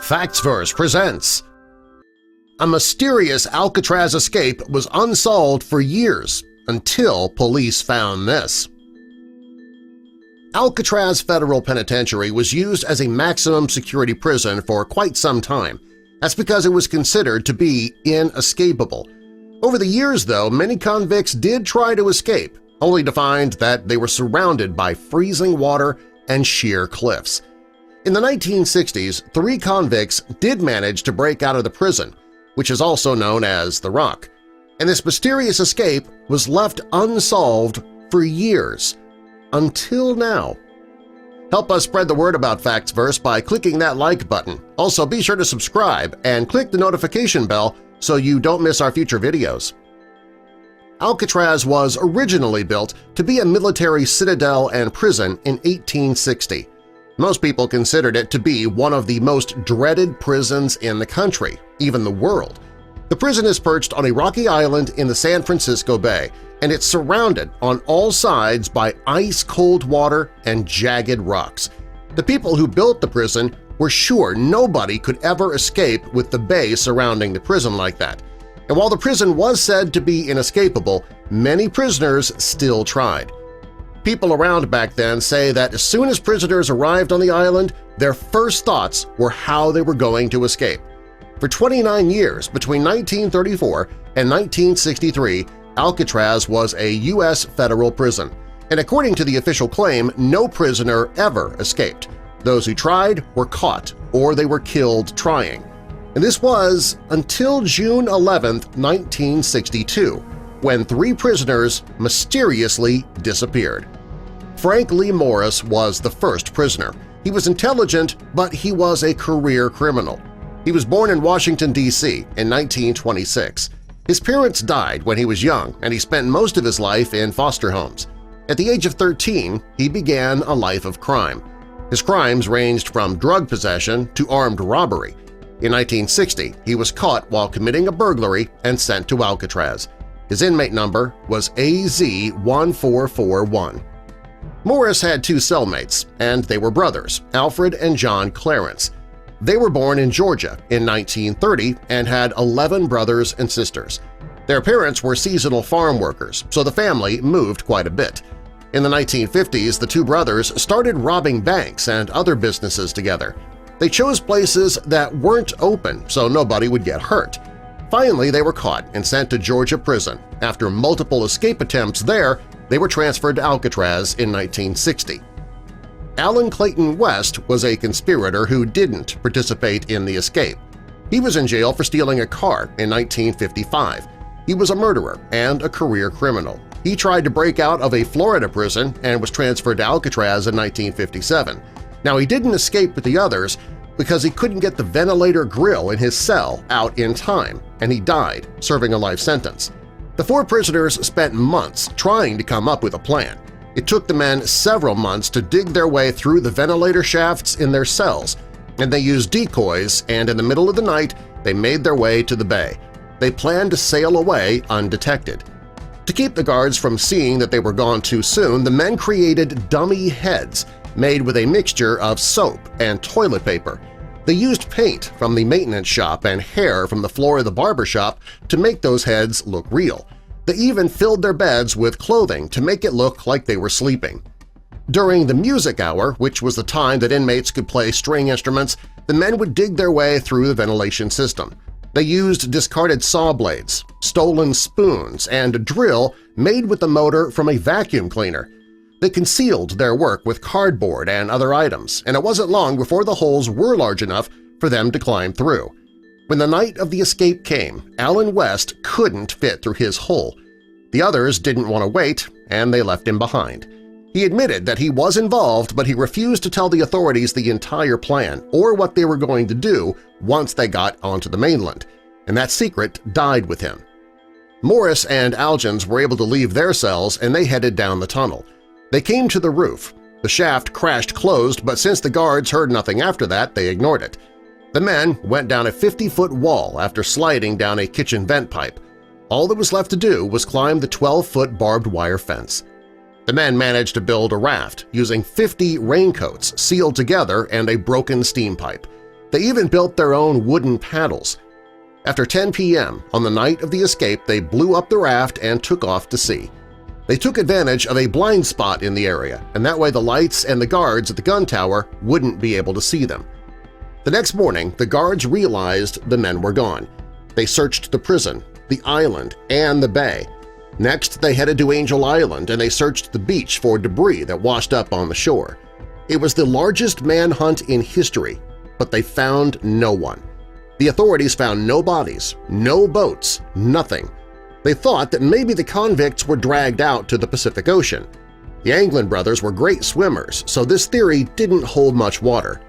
Factsverse presents a mysterious Alcatraz escape was unsolved for years until police found this. Alcatraz Federal Penitentiary was used as a maximum security prison for quite some time. That's because it was considered to be inescapable. Over the years, though, many convicts did try to escape, only to find that they were surrounded by freezing water and sheer cliffs. In the 1960s, 3 convicts did manage to break out of the prison, which is also known as the Rock, and this mysterious escape was left unsolved for years, until now. Help us spread the word about Factsverse by clicking that like button. Also, be sure to subscribe and click the notification bell so you don't miss our future videos. Alcatraz was originally built to be a military citadel and prison in 1860. Most people considered it to be one of the most dreaded prisons in the country, even the world. The prison is perched on a rocky island in the San Francisco Bay, and it's surrounded on all sides by ice-cold water and jagged rocks. The people who built the prison were sure nobody could ever escape with the bay surrounding the prison like that. And while the prison was said to be inescapable, many prisoners still tried. People around back then say that as soon as prisoners arrived on the island, their first thoughts were how they were going to escape. For 29 years, between 1934 and 1963, Alcatraz was a U.S. federal prison, and according to the official claim, no prisoner ever escaped. Those who tried were caught or they were killed trying. And this was until June 11, 1962, when 3 prisoners mysteriously disappeared. Frank Lee Morris was the first prisoner. He was intelligent, but he was a career criminal. He was born in Washington, D.C. in 1926. His parents died when he was young, and he spent most of his life in foster homes. At the age of 13, he began a life of crime. His crimes ranged from drug possession to armed robbery. In 1960, he was caught while committing a burglary and sent to Alcatraz. His inmate number was AZ-1441. Morris had 2 cellmates, and they were brothers, Alfred and John Clarence. They were born in Georgia in 1930 and had 11 brothers and sisters. Their parents were seasonal farm workers, so the family moved quite a bit. In the 1950s, the 2 brothers started robbing banks and other businesses together. They chose places that weren't open so nobody would get hurt. Finally, they were caught and sent to Georgia prison. After multiple escape attempts there, they were transferred to Alcatraz in 1960. Clayton West was a conspirator who didn't participate in the escape. He was in jail for stealing a car in 1955. He was a murderer and a career criminal. He tried to break out of a Florida prison and was transferred to Alcatraz in 1957. Now, he didn't escape with the others because he couldn't get the ventilator grill in his cell out in time, and he died, serving a life sentence. The 4 prisoners spent months trying to come up with a plan. It took the men several months to dig their way through the ventilator shafts in their cells, and they used decoys, and in the middle of the night they made their way to the bay. They planned to sail away undetected. To keep the guards from seeing that they were gone too soon, the men created dummy heads made with a mixture of soap and toilet paper. They used paint from the maintenance shop and hair from the floor of the barber shop to make those heads look real. They even filled their beds with clothing to make it look like they were sleeping. During the music hour, which was the time that inmates could play string instruments, the men would dig their way through the ventilation system. They used discarded saw blades, stolen spoons, and a drill made with the motor from a vacuum cleaner. They concealed their work with cardboard and other items, and it wasn't long before the holes were large enough for them to climb through. When the night of the escape came, Alan West couldn't fit through his hole. The others didn't want to wait, and they left him behind. He admitted that he was involved, but he refused to tell the authorities the entire plan or what they were going to do once they got onto the mainland, and that secret died with him. Morris and Algens were able to leave their cells, and they headed down the tunnel. They came to the roof. The shaft crashed closed, but since the guards heard nothing after that, they ignored it. The men went down a 50-foot wall after sliding down a kitchen vent pipe. All that was left to do was climb the 12-foot barbed wire fence. The men managed to build a raft using 50 raincoats sealed together and a broken steam pipe. They even built their own wooden paddles. After 10 p.m. on the night of the escape, they blew up the raft and took off to sea. They took advantage of a blind spot in the area, and that way the lights and the guards at the gun tower wouldn't be able to see them. The next morning, the guards realized the men were gone. They searched the prison, the island, and the bay. Next, they headed to Angel Island and they searched the beach for debris that washed up on the shore. It was the largest manhunt in history, but they found no one. The authorities found no bodies, no boats, nothing. They thought that maybe the convicts were dragged out to the Pacific Ocean. The Anglin brothers were great swimmers, so this theory didn't hold much water.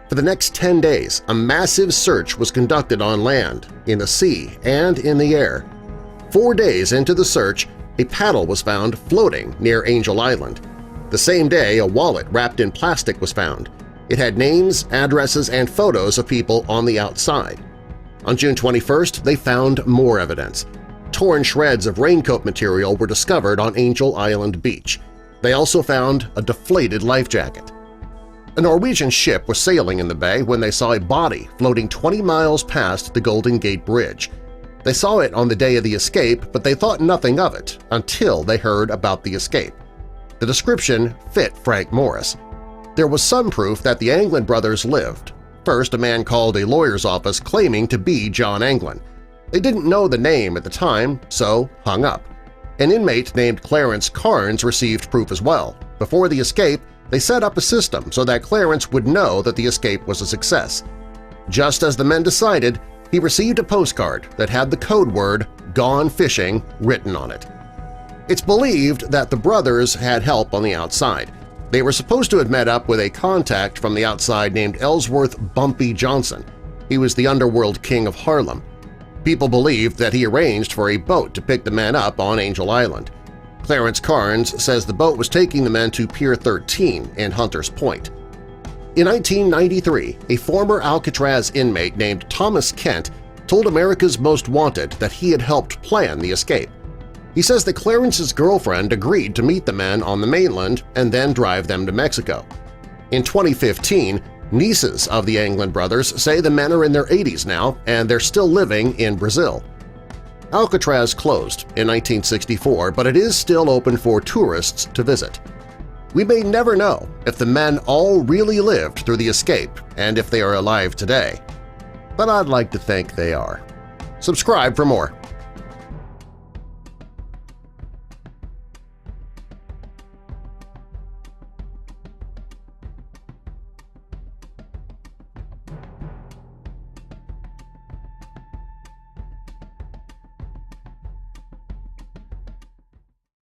For the next 10 days, a massive search was conducted on land, in the sea, and in the air. 4 days into the search, a paddle was found floating near Angel Island. The same day, a wallet wrapped in plastic was found. It had names, addresses, and photos of people on the outside. On June 21st, they found more evidence. Torn shreds of raincoat material were discovered on Angel Island Beach. They also found a deflated life jacket. A Norwegian ship was sailing in the bay when they saw a body floating 20 miles past the Golden Gate Bridge. They saw it on the day of the escape, but they thought nothing of it until they heard about the escape. The description fit Frank Morris. There was some proof that the Anglin brothers lived. First, a man called a lawyer's office claiming to be John Anglin. They didn't know the name at the time, so hung up. An inmate named Clarence Carnes received proof as well. Before the escape, they set up a system so that Clarence would know that the escape was a success. Just as the men decided, he received a postcard that had the code word "Gone Fishing" written on it. It's believed that the brothers had help on the outside. They were supposed to have met up with a contact from the outside named Ellsworth "Bumpy" Johnson. He was the underworld king of Harlem. People believed that he arranged for a boat to pick the men up on Angel Island. Clarence Carnes says the boat was taking the men to Pier 13 in Hunters Point. In 1993, a former Alcatraz inmate named Thomas Kent told America's Most Wanted that he had helped plan the escape. He says that Clarence's girlfriend agreed to meet the men on the mainland and then drive them to Mexico. In 2015, nieces of the Anglin brothers say the men are in their 80s now and they're still living in Brazil. Alcatraz closed in 1964, but it is still open for tourists to visit. We may never know if the men all really lived through the escape and if they are alive today, but I'd like to think they are. Subscribe for more.